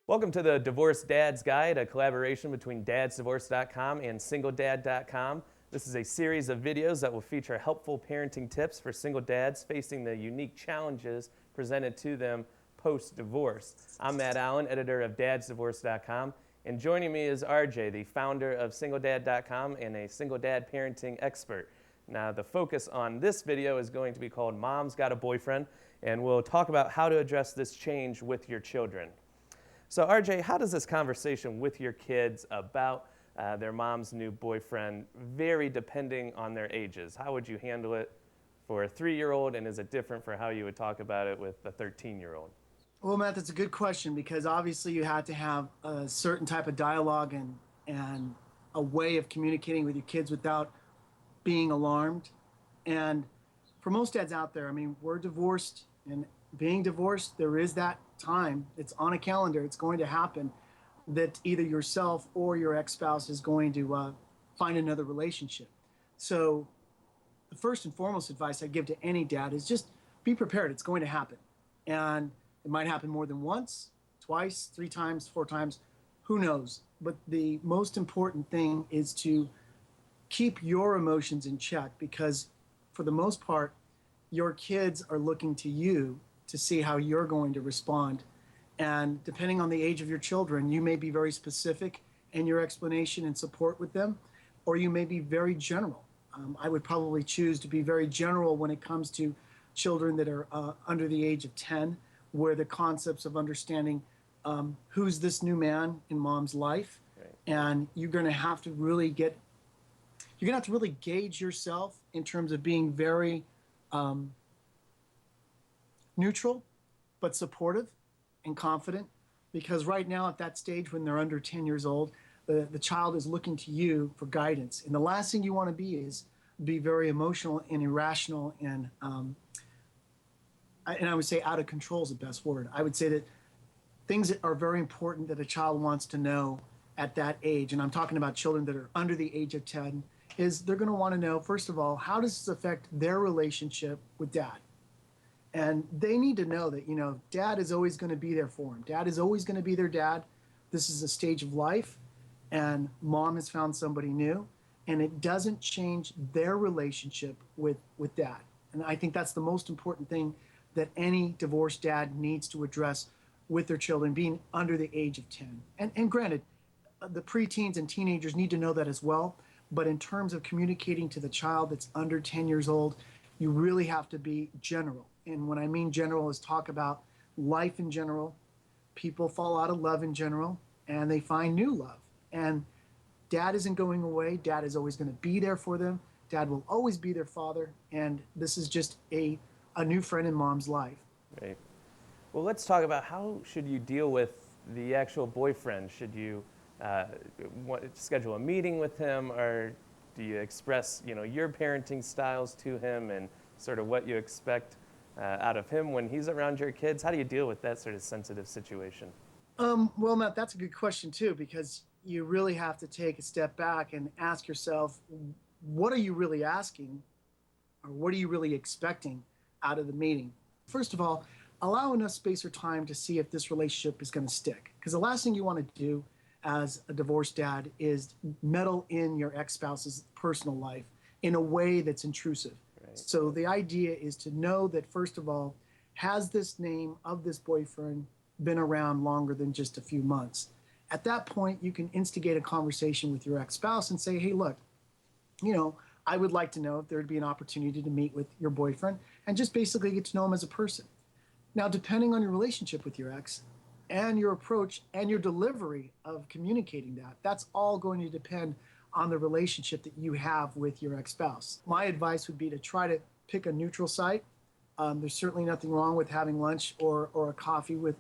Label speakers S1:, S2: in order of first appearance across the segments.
S1: Welcome to the Divorced Dad's Guide, a collaboration between dadsdivorce.com and singledad.com. This is a series of videos that will feature helpful parenting tips for single dads facing the unique challenges presented to them post-divorce. I'm Matt Allen, editor of dadsdivorce.com, and joining me is RJ, the founder of singledad.com and a single dad parenting expert. Now, the focus on this video is going to be called Mom's Got a Boyfriend, and we'll talk about how to address this change with your children. So RJ, how does this conversation with your kids about their mom's new boyfriend vary depending on their ages? How would you handle it for a 3-year-old, and is it different for how you would talk about it with a 13-year-old?
S2: Well, Matt, that's a good question because obviously you have to have a certain type of dialogue and a way of communicating with your kids without being alarmed. And for most dads out there, I mean, we're divorced, and being divorced, there is that time. It's on a calendar. It's going to happen that either yourself or your ex-spouse is going to find another relationship. So the first and foremost advice I give to any dad is just be prepared. It's going to happen. And it might happen more than once, twice, 3 times, 4 times, who knows? But the most important thing is to keep your emotions in check, because for the most part, your kids are looking to you to see how you're going to respond. And depending on the age of your children, you may be very specific in your explanation and support with them, or you may be very general. I would probably choose to be very general when it comes to children that are under the age of 10, where the concepts of understanding who's this new man in mom's life, right. And you're going to have to really gauge yourself in terms of being very neutral, but supportive and confident, because right now at that stage when they're under 10 years old, the child is looking to you for guidance. And the last thing you want to be very emotional and irrational and I would say out of control is the best word. I would say that things that are very important that a child wants to know at that age, and I'm talking about children that are under the age of 10, is they're going to want to know, first of all, how does this affect their relationship with dad? And they need to know that, dad is always going to be there for them. Dad is always going to be their dad. This is a stage of life, and mom has found somebody new, and it doesn't change their relationship with dad. And I think that's the most important thing that any divorced dad needs to address with their children being under the age of 10. And granted, the preteens and teenagers need to know that as well. But in terms of communicating to the child that's under 10 years old, you really have to be general. And when I mean general is talk about life in general. People fall out of love in general, and they find new love. And dad isn't going away. Dad is always going to be there for them. Dad will always be their father. And this is just a new friend in mom's life.
S1: Right. Well, let's talk about how should you deal with the actual boyfriend. Should you schedule a meeting with him, or do you express, your parenting styles to him and sort of what you expect out of him when he's around your kids? How do you deal with that sort of sensitive situation?
S2: Well, Matt, that's a good question too, because you really have to take a step back and ask yourself, what are you really asking, or what are you really expecting out of the meeting? First of all, allow enough space or time to see if this relationship is going to stick, because the last thing you want to do as a divorced dad is meddle in your ex-spouse's personal life in a way that's intrusive. Right. So the idea is to know that, first of all, has this name of this boyfriend been around longer than just a few months? At that point, you can instigate a conversation with your ex-spouse and say, hey, look, I would like to know if there'd be an opportunity to meet with your boyfriend and just basically get to know him as a person. Now, depending on your relationship with your ex, and your approach and your delivery of communicating that, that's all going to depend on the relationship that you have with your ex-spouse. My advice would be to try to pick a neutral site. There's certainly nothing wrong with having lunch or a coffee with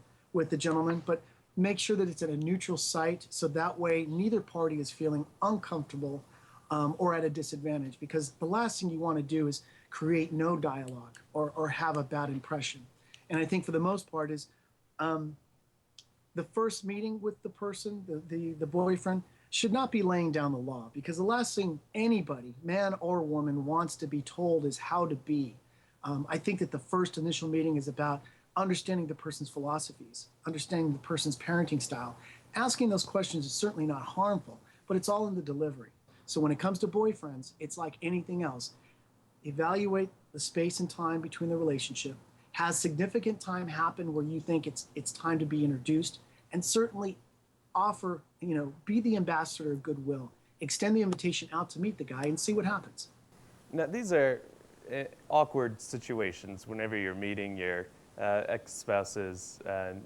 S2: the gentleman, but make sure that it's at a neutral site, so that way neither party is feeling uncomfortable or at a disadvantage, because the last thing you want to do is create no dialogue or have a bad impression. And I think for the most part is the first meeting with the person, the boyfriend, should not be laying down the law, because the last thing anybody, man or woman, wants to be told is how to be. I think that the first initial meeting is about understanding the person's philosophies, understanding the person's parenting style. Asking those questions is certainly not harmful, but it's all in the delivery. So when it comes to boyfriends, it's like anything else. Evaluate the space and time between the relationship. Has significant time happen where you think it's time to be introduced? And certainly offer, be the ambassador of goodwill. Extend the invitation out to meet the guy and see what happens.
S1: Now, these are awkward situations whenever you're meeting your ex-spouse's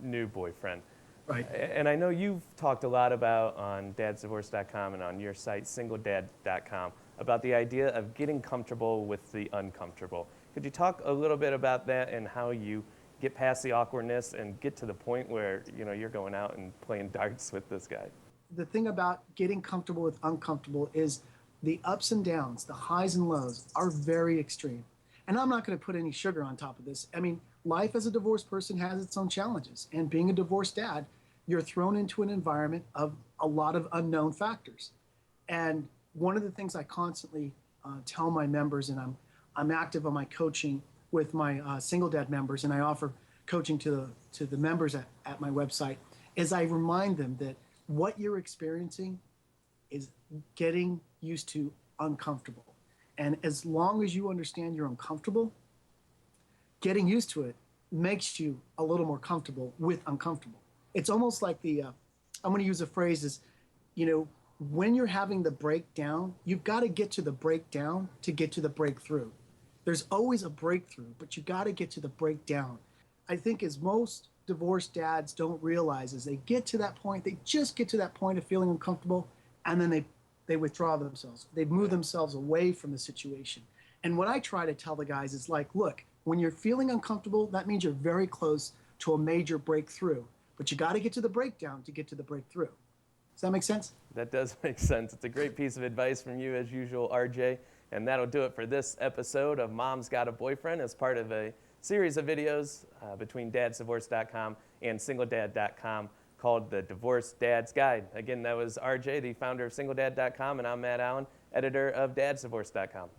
S1: new boyfriend.
S2: Right.
S1: And I know you've talked a lot about on dadsdivorce.com and on your site, singledad.com, about the idea of getting comfortable with the uncomfortable. Could you talk a little bit about that and how you get past the awkwardness and get to the point where, you're going out and playing darts with this guy?
S2: The thing about getting comfortable with uncomfortable is the ups and downs, the highs and lows are very extreme. And I'm not going to put any sugar on top of this. I mean, life as a divorced person has its own challenges. And being a divorced dad, you're thrown into an environment of a lot of unknown factors. And one of the things I constantly tell my members, and I'm active on my coaching with my single dad members, and I offer coaching to the members at my website, is I remind them that what you're experiencing is getting used to uncomfortable. And as long as you understand you're uncomfortable, getting used to it makes you a little more comfortable with uncomfortable. It's almost like I'm going to use a phrase is, when you're having the breakdown, you've got to get to the breakdown to get to the breakthrough. There's always a breakthrough, but you got to get to the breakdown. I think as most divorced dads don't realize is they get to that point, they just get to that point of feeling uncomfortable, and then they withdraw themselves. They move themselves away from the situation. And what I try to tell the guys is like, look, when you're feeling uncomfortable, that means you're very close to a major breakthrough. But you got to get to the breakdown to get to the breakthrough. Does that make sense?
S1: That does make sense. It's a great piece of advice from you, as usual, RJ. And that'll do it for this episode of Mom's Got a Boyfriend as part of a series of videos between dadsdivorce.com and singledad.com called The Divorced Dad's Guide. Again, that was RJ, the founder of singledad.com, and I'm Matt Allen, editor of dadsdivorce.com.